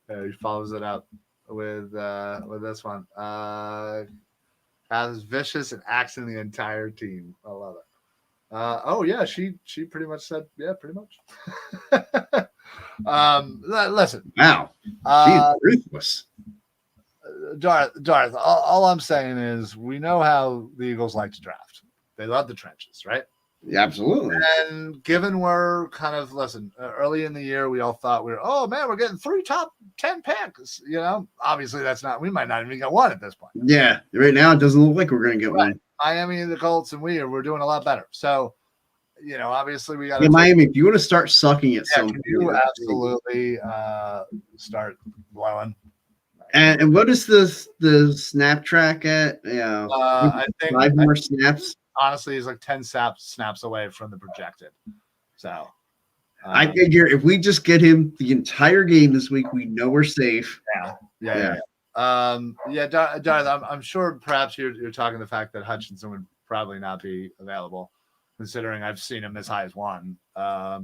He follows it up with this one. As vicious and axing the entire team. I love it. She pretty much said, pretty much. Listen. Wow. She's ruthless. Darth, all I'm saying is we know how the Eagles like to draft. They love the trenches, right? Yeah, absolutely. And given we're kind of, early in the year, we all thought we're getting 3 top 10 picks. Obviously that's not, we might not even get one at this point. Yeah. Right now it doesn't look like we're going to get one. Miami, the Colts, and we're doing a lot better. So obviously we got Yeah, Miami, if you want to start sucking at some can you point, absolutely start blowing? and what is the snap track at? Yeah, I think 5 more snaps. honestly he's like 10 snaps away from the projected. So I figure if we just get him the entire game this week, we know we're safe. Yeah. Darth, I'm sure perhaps you're talking the fact that Hutchinson would probably not be available, considering I've seen him as high as 1. But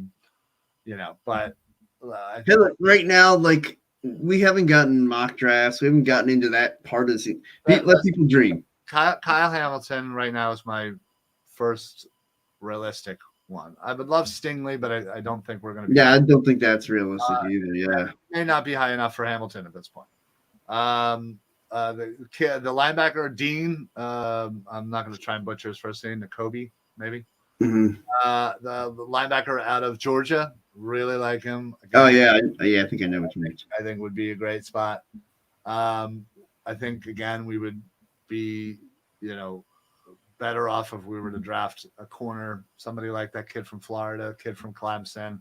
hey, look, right now, like we haven't gotten mock drafts, we haven't gotten into that part of the. Let people dream. Kyle Hamilton right now is my first realistic one. I would love Stingley, but I don't think we're going to. I don't think that's realistic either. Yeah, may not be high enough for Hamilton at this point. The linebacker Dean. I'm not going to try and butcher his first name. Nakobe, maybe. Mm-hmm. The linebacker out of Georgia. Really like him. Again, I think I know what you mean. I think would be a great spot. I think again we would be, better off if we were to draft a corner, somebody like that kid from Florida, kid from Clemson.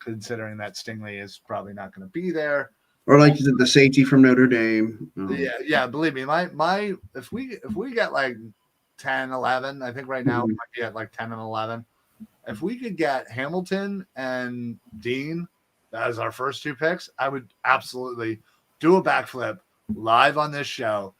Considering that Stingley is probably not going to be there. Or like the safety from Notre Dame. Yeah. Believe me, my if we get like 10, 11, I think right now we might be at like 10 and 11. If we could get Hamilton and Dean as our first 2 picks, I would absolutely do a backflip live on this show,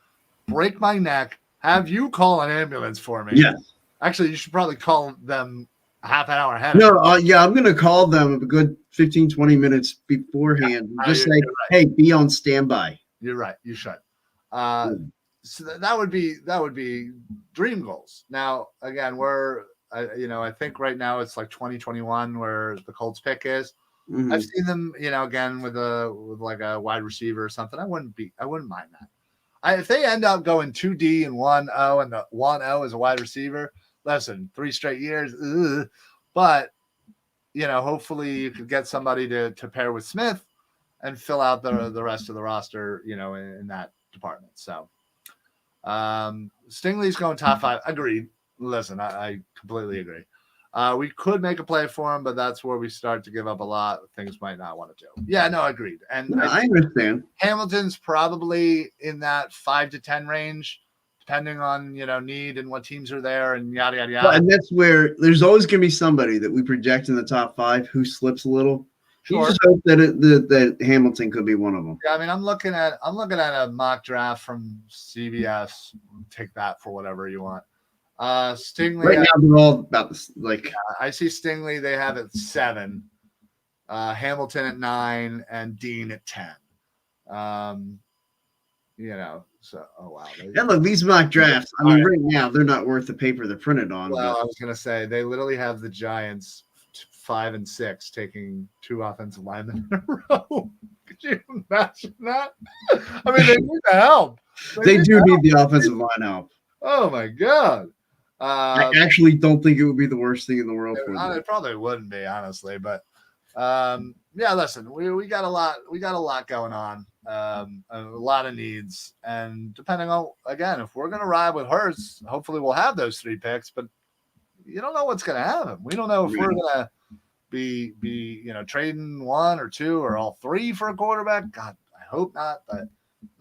break my neck, have you call an ambulance for me. Yes. Actually, you should probably call them half an hour ahead. No, I'm going to call them a good 15, 20 minutes beforehand. Just say, hey, be on standby. You're right. You should. So that would be dream goals. Now, again, I think right now it's like 2021 where the Colts pick is. Mm-hmm. I've seen them, again with like a wide receiver or something. I wouldn't mind that. If they end up going 2D and 1-0 and the 1-0 is a wide receiver, listen, 3 straight years. But hopefully you could get somebody to pair with Smith and fill out the rest of the roster, in that department. So Stingley's going top 5. Agreed. Listen, I completely agree. We could make a play for him, but that's where we start to give up a lot. Things might not want to do. Yeah, no, agreed. And I understand. Hamilton's probably in that 5 to 10 range, depending on need and what teams are there and yada yada yada. And that's where there's always going to be somebody that we project in the top 5 who slips a little. Sure. You just hope that Hamilton could be one of them. Yeah, I mean, I'm looking at a mock draft from CBS. Take that for whatever you want. Stingley right now they're all about this. I see Stingley. They have it 7, Hamilton at 9, and Dean at 10. So wow. Look, these mock drafts. I mean, right now they're not worth the paper they're printed on. Well, I was gonna say they literally have the Giants 5 and 6 taking 2 offensive linemen in a row. Could you imagine that? I mean, they need the help. They do need the offensive line help. Oh my god. I actually don't think it would be the worst thing in the world for them. It probably wouldn't be, honestly, but listen, we got a lot going on, a lot of needs, and depending on, again, if we're gonna ride with Hurts, hopefully we'll have those 3 picks, but you don't know what's gonna happen. We don't know if we're gonna be trading 1 or 2 or all 3 for a quarterback. God, I hope not, but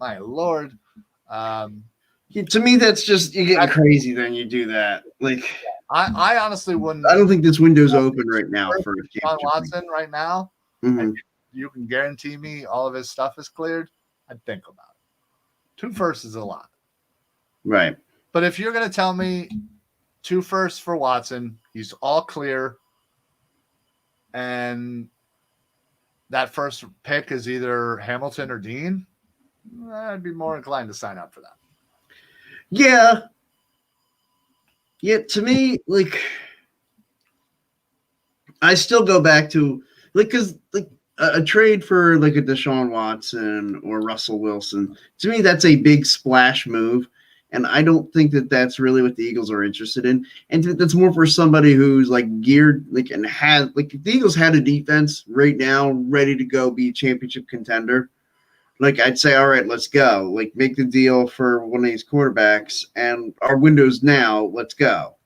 my lord. To me, that's just you're getting crazy. Then you do that. I honestly wouldn't. I don't think this window's open right now for John Watson right now. Mm-hmm. You can guarantee me all of his stuff is cleared. I'd think about it. 2 firsts is a lot, right? But if you're going to tell me 2 firsts for Watson, he's all clear, and that first pick is either Hamilton or Dean, I'd be more inclined to sign up for that. Yeah. To me, I still go back to because a trade for a Deshaun Watson or Russell Wilson, to me that's a big splash move, and I don't think that that's really what the Eagles are interested in. And that's more for somebody who's geared and has if the Eagles had a defense right now ready to go be a championship contender. I'd say, all right, let's go. Make the deal for one of these quarterbacks, and our window's now. Let's go.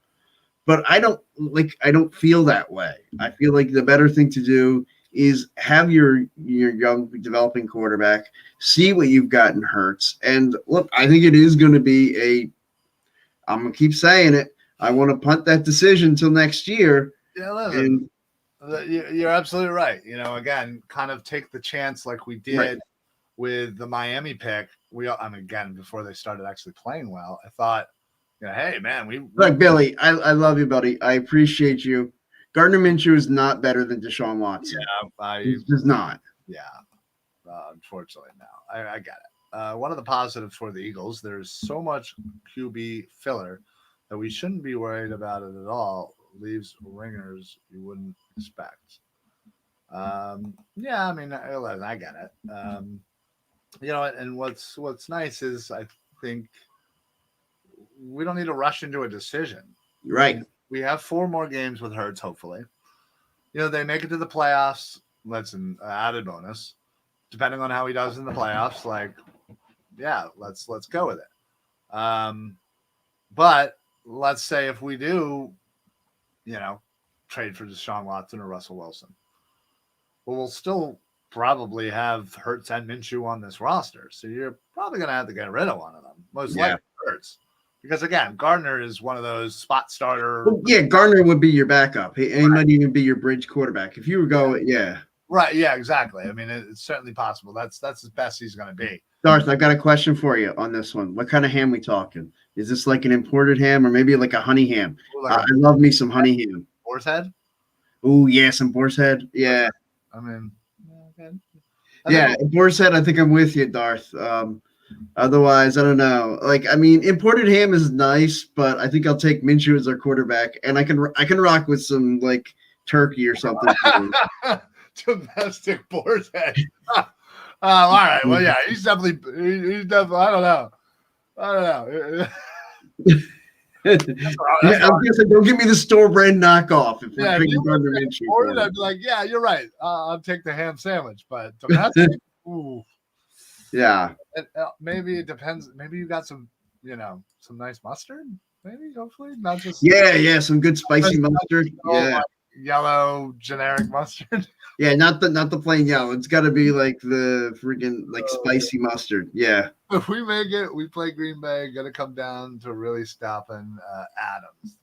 but I don't feel that way. I feel like the better thing to do is have your young developing quarterback, see what you've got in Hurts. And look, I think it is going to be I'm going to keep saying it. I want to punt that decision till next year. Yeah, listen, you're absolutely right. Again, kind of take the chance like we did with the Miami pick. Again, before they started actually playing well, I thought, hey, man, look, Billy, I love you, buddy. I appreciate you. Gardner Minshew is not better than Deshaun Watson. Yeah, he's just not. Yeah, unfortunately, no. I get it. One of the positives for the Eagles, there's so much QB filler that we shouldn't be worried about it at all. Leaves ringers you wouldn't expect. Yeah, I mean, I get it. And what's nice is I think we don't need to rush into a decision. Right. We have 4 more games with Hurts, hopefully. They make it to the playoffs. That's an added bonus. Depending on how he does in the playoffs, let's go with it. But let's say if we do, trade for Deshaun Watson or Russell Wilson, well, we'll still probably have Hurts and Minshew on this roster. So you're probably going to have to get rid of one of them. Most likely Hurts. Because, again, Gardner is one of those spot starter. Well, yeah, Gardner would be your backup. He might even be your bridge quarterback. If you were going, Right, yeah, exactly. I mean, it's certainly possible. That's as best he's going to be. Darth, I've got a question for you on this one. What kind of ham we talking? Is this like an imported ham or maybe like a honey ham? I love me some honey ham. Boar's head? Oh, yeah, some boar's head. Yeah. I mean, boar's head, I think I'm with you, Darth. Otherwise, I don't know. Imported ham is nice, but I think I'll take Minshew as our quarterback, and I can rock with some like turkey or something. Domestic boar's head. All right. Well, yeah, he's definitely. I don't know. I'm guessing don't give me the store brand knockoff. If we're picking Gardner Minshew, I'd be like, yeah, you're right. I'll take the ham sandwich, but domestic, ooh. Yeah. Maybe it depends. Maybe you got some nice mustard. Maybe, hopefully, not just some good spicy mustard. Yellow generic mustard. Yeah, not the plain yellow. It's got to be like the freaking spicy mustard. Yeah. If we make it, we play Green Bay. Got to come down to really stopping Adams.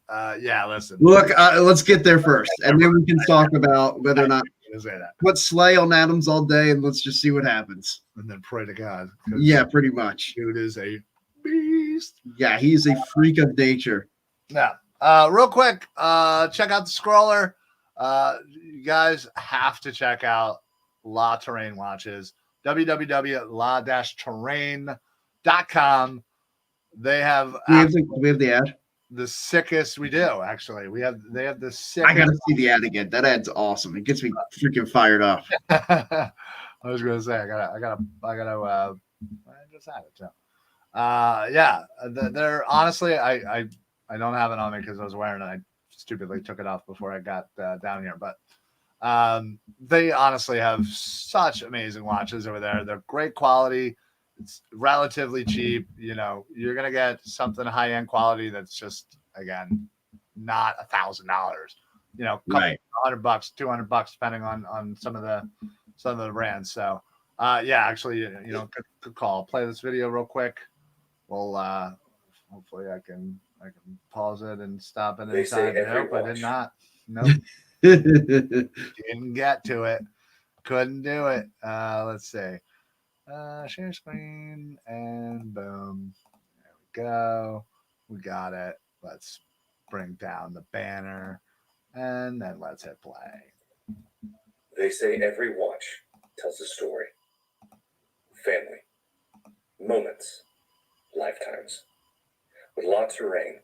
Listen. Look, let's get there first, and then we can talk about whether or not put Slay on Adams all day, and let's just see what happens. And then pray to God. Yeah, pretty much. Dude is a beast. Yeah, he's a freak of nature. Yeah. Real quick, check out the scroller. You guys have to check out La Terrain Watches. www.la-terrain.com. They have. Do we have the ad? The sickest. We do actually. They have the sickest. I gotta see the ad again. That ad's awesome. It gets me freaking fired up. I was gonna say I gotta. I just had it too. They're honestly. I don't have it on me because I was wearing it. I stupidly took it off before I got down here, but they honestly have such amazing watches over there. They're great quality. It's relatively cheap. You're going to get something high-end quality that's just, again, not $1,000. Right. $100, $200, depending on some of the brands. So, actually, good call. Play this video real quick. We'll hopefully I can pause it and stop it inside. Nope, I did not. Nope. Didn't get to it. Couldn't do it. Let's see. Share screen and boom. There we go. We got it. Let's bring down the banner and then let's hit play. They say every watch tells a story. Family. Moments. Lifetimes. With La Terrain,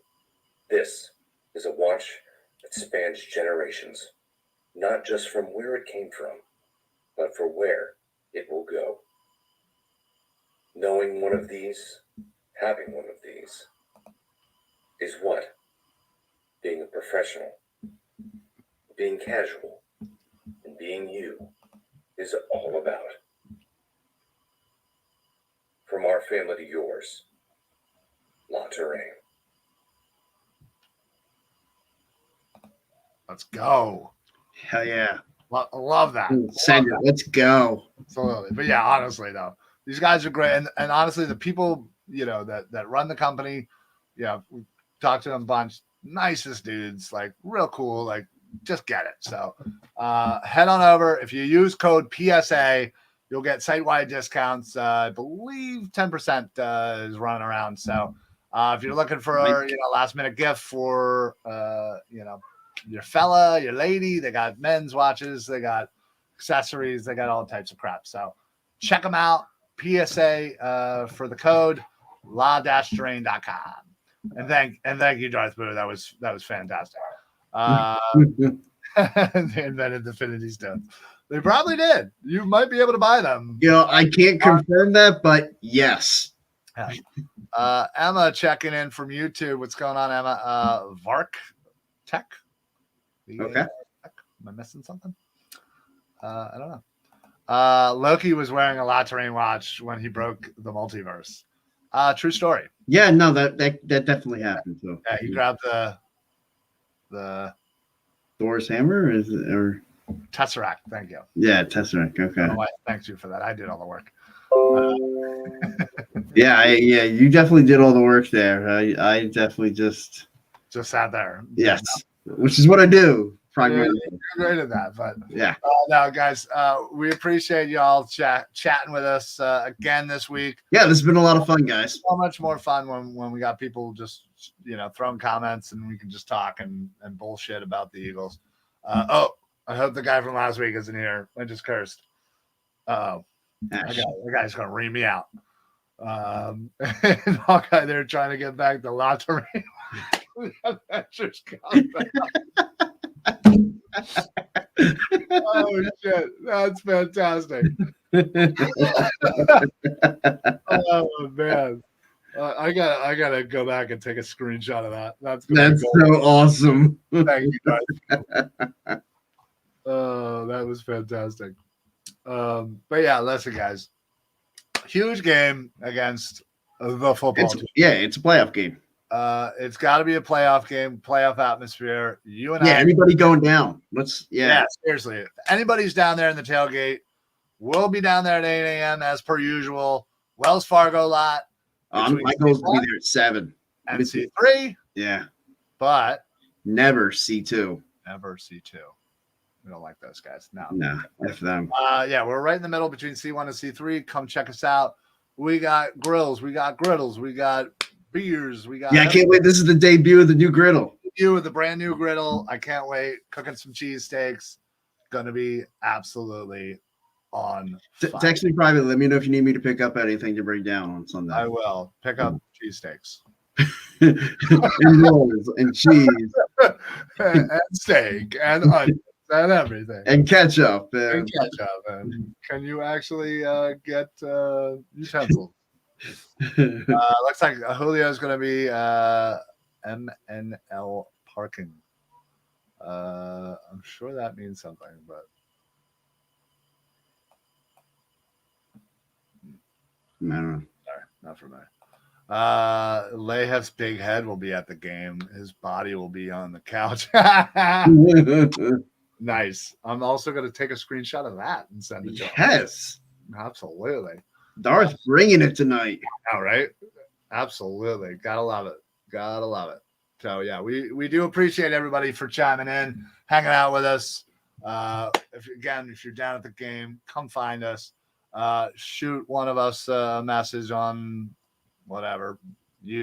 this is a watch that spans generations, not just from where it came from, but for where it will go. Knowing one of these, having one of these, is what being a professional, being casual, and being you is all about. From our family to yours, La Terrain. Let's go. Hell yeah. Love that. Send it. Let's go. Absolutely. But yeah, honestly though, these guys are great. And honestly, the people, that run the company, we talked to them a bunch, nicest dudes, like real cool, like just get it. So head on over. If you use code PSA, you'll get site-wide discounts. I believe 10% is running around. So if you're looking for a last-minute gift for your fella, your lady, they got men's watches, they got accessories, they got all types of crap. So check them out. PSA for the code la-drain.com. And thank you, Darth Boo. That was fantastic. They invented Infinity Stones. They probably did. You might be able to buy them. I can't confirm that, but yes. Emma checking in from YouTube. What's going on, Emma? Vark Tech. Okay. Am I missing something? I don't know. Loki was wearing a La Terrain watch when he broke the multiverse. True story. Yeah, no, that definitely happened. So yeah, he grabbed the Thor's hammer, or Tesseract. Thank you. Yeah, Tesseract. Okay. Thanks you for that. I did all the work. Yeah, you definitely did all the work there. I definitely just sat there. Yes, which is what I do. Primarily. You're great at that, but yeah. No, guys, we appreciate y'all chatting with us again this week. Yeah, this has been a lot of fun, guys. So much more fun when we got people just throwing comments and we can just talk and bullshit about the Eagles. I hope the guy from last week isn't here. I just cursed. The guy's gonna ream me out. And Hawkeye, they're trying to get back to La Terrain. Oh shit, that's fantastic. Oh man, I gotta go back and take a screenshot of that. That's so awesome. Thank you guys. Oh, that was fantastic. But yeah, listen, guys, huge game against the football team. Yeah, it's a playoff game. It's got to be a playoff game, playoff atmosphere. You and anybody going down? Seriously. If anybody's down there in the tailgate, we'll be down there at 8 a.m. as per usual. Wells Fargo lot. My goal is to be there at 7. And C3. Yeah. But never C2. Never C2. We don't like those guys. No. F them. We're right in the middle between C1 and C3. Come check us out. We got grills. We got griddles. We got beers. We got I can't wait. This is the debut of the new griddle. Debut of the brand new griddle. I can't wait. Cooking some cheesesteaks. Gonna be absolutely on fire. Text me privately. Let me know if you need me to pick up anything to bring down on Sunday. I will pick up cheesesteaks. And rolls and cheese. and steak and onions and everything. And ketchup. And can you actually get utensils? Looks like Julio is going to be MNL parking. I'm sure that means something, but I don't know. Sorry, not for me. Lehef's big head will be at the game. His body will be on the couch. Nice. I'm also going to take a screenshot of that and send it to him. Yes. Absolutely. Darth bringing it tonight. All right. Absolutely. Gotta love it. So yeah, we do appreciate everybody for chiming in, hanging out with us. If you're down at the game, come find us. Shoot one of us a message on whatever.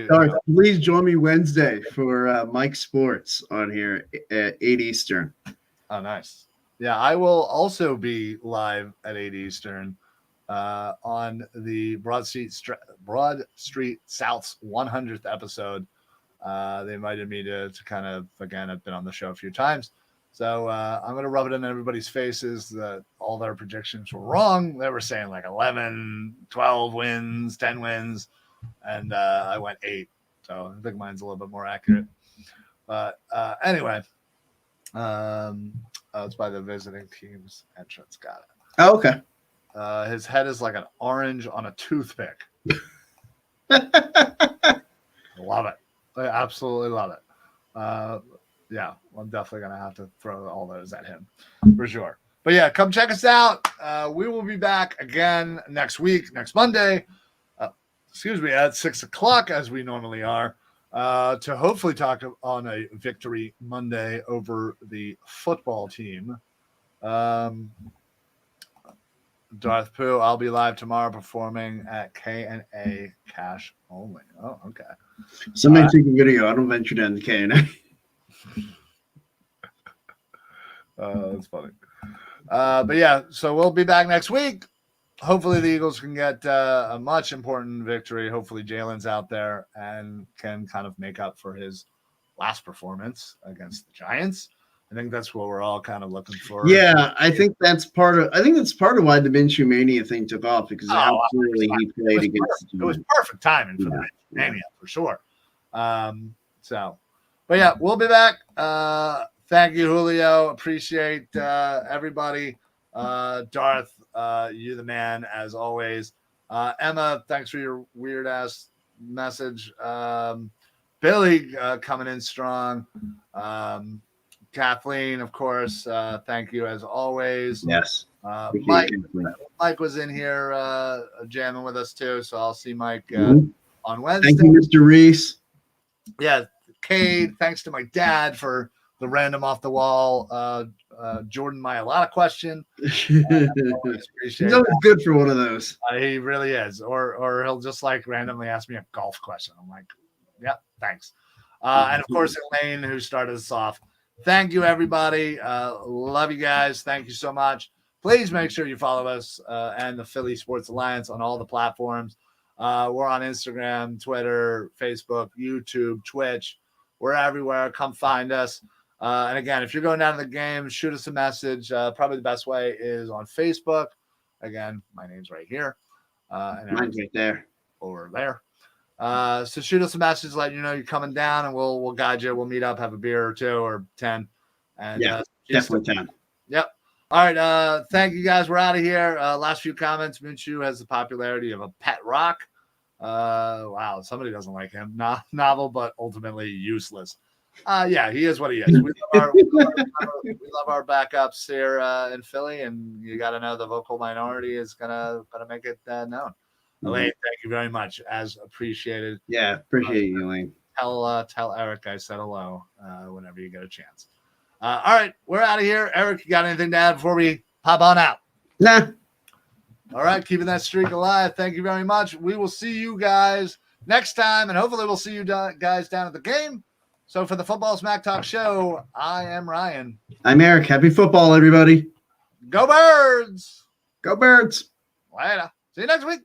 Darth, please join me Wednesday for Mike Sports on here at 8 Eastern. Oh, nice. Yeah, I will also be live at 8 Eastern on the Broad Street South's 100th episode. They invited me to kind of, again, I've been on the show a few times. So I'm going to rub it in everybody's faces that all their predictions were wrong. They were saying like 11, 12 wins, 10 wins, and I went 8. So I think mine's a little bit more accurate. But anyway, it's by the visiting team's entrance. Got it. Oh, okay. His head is like an orange on a toothpick. Love it. I absolutely love it. Yeah, I'm definitely going to have to throw all those at him for sure. But yeah, come check us out. We will be back again next week, next Monday, at 6 o'clock as we normally are, to hopefully talk on a victory Monday over the football team. Darth Pooh, I'll be live tomorrow performing at K&A Cash Only. Oh, okay. Somebody take a video. I don't venture down the K&A. That's funny. But yeah, so we'll be back next week. Hopefully the Eagles can get a much important victory. Hopefully Jalen's out there and can kind of make up for his last performance against the Giants. I think that's what we're all kind of looking for. Yeah, I think that's part of why the Minshew Mania thing took off, because how poorly he played against the Giants. It was perfect timing for the Minshew Mania for sure. But yeah, we'll be back. Thank you, Julio. Appreciate everybody. Darth, you the man as always. Emma, thanks for your weird ass message. Billy coming in strong. Kathleen, of course, thank you as always. Yes. Mike was in here jamming with us too, so I'll see Mike on Wednesday. Thank you, Mr. Reis. Yeah, Cade, thanks to my dad for the random off the wall Jordan Mailata question. He's always good for one of those. He really is. Or he'll just like randomly ask me a golf question. I'm like, yeah, thanks. And of course, Elaine, who started us off. Thank you, everybody. Love you guys. Thank you so much. Please make sure you follow us and the Philly Sports Alliance on all the platforms. We're on Instagram, Twitter, Facebook, YouTube, Twitch. We're everywhere. Come find us. And again, if you're going down to the game, shoot us a message. Probably the best way is on Facebook. Again, my name's right here. And mine's right there. Over there. So shoot us a message, let you know you're coming down, and we'll guide you. We'll meet up, have a beer or 2 or 10. And definitely 10. Yep. All right. Thank you guys. We're out of here. Last few comments. Minshew has the popularity of a pet rock. Wow. Somebody doesn't like him. Novel, but ultimately useless. Yeah, he is what he is. We love our backups here in Philly, and you got to know the vocal minority is gonna make it known. Elaine, thank you very much. As appreciated. Yeah, appreciate you, Elaine. Tell Eric I said hello whenever you get a chance. All right, we're out of here. Eric, you got anything to add before we pop on out? Nah. All right, keeping that streak alive. Thank you very much. We will see you guys next time, and hopefully we'll see you guys down at the game. So for the Football Smack Talk show, I am Ryan. I'm Eric. Happy football, everybody. Go Birds. Go Birds. Later. See you next week.